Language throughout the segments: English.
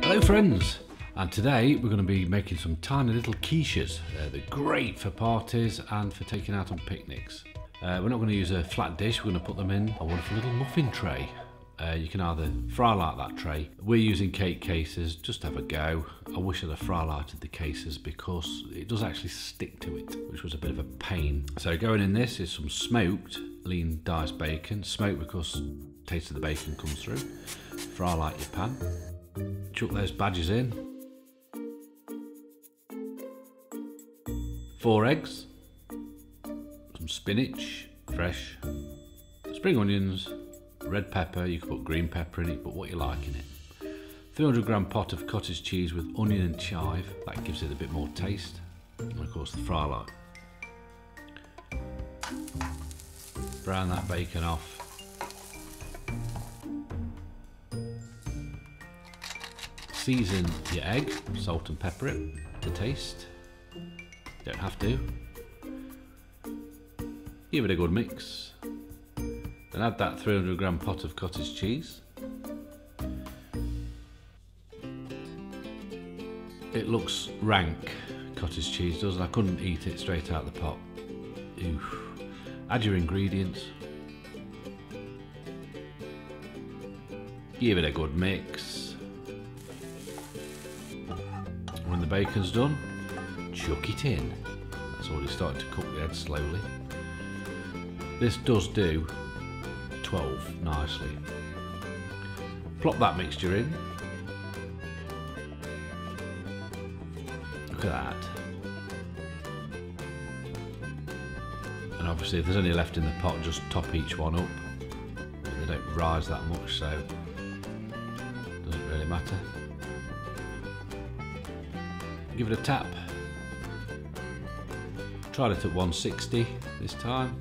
Hello friends, and today we're going to be making some tiny little quiches. They're great for parties and for taking out on picnics. We're not going to use a flat dish, we're going to put them in a wonderful little muffin tray. You can either fry-lite that tray. We're using cake cases, just have a go. I wish I'd have fry-lighted the cases because it does actually stick to it, which was a bit of a pain. So going in this is some smoked lean diced bacon. Smoked because the taste of the bacon comes through. Fry-lite your pan. Chuck those badges in. 4 eggs. Some spinach, fresh. Spring onions. Red pepper, you can put green pepper in it, but what you like in it. 300g pot of cottage cheese with onion and chive, that gives it a bit more taste. And of course the fry-lite. Brown that bacon off. Season your egg, salt and pepper it to taste. Don't have to. Give it a good mix. Then add that 300g pot of cottage cheese. It looks rank, cottage cheese does, and I couldn't eat it straight out the pot. Oof. Add your ingredients. Give it a good mix. When the bacon's done, chuck it in. That's already starting to cook the egg slowly. This does do 12 nicely. Plop that mixture in. Look at that. And obviously if there's any left in the pot, just top each one up. They don't rise that much, so it doesn't really matter. Give it a tap. Tried it at 160 this time.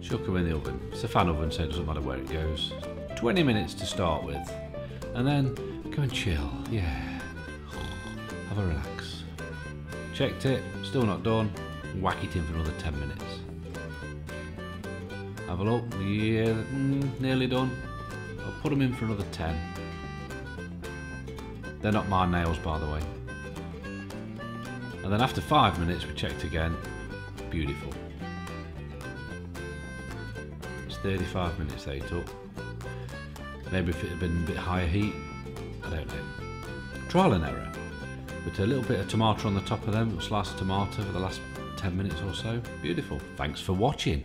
Chuck them in the oven. It's a fan oven, so it doesn't matter where it goes. 20 minutes to start with, and then go and chill. Yeah, have a relax. Checked it, still not done. Whack it in for another 10 minutes. Have a look. Yeah, nearly done. I'll put them in for another 10. They're not my nails, by the way. And then after 5 minutes, we checked again. Beautiful. 35 minutes they took. Maybe if it had been a bit higher heat, I don't know. Trial and error. But a little bit of tomato on the top of them, sliced tomato for the last 10 minutes or so. Beautiful. Thanks for watching.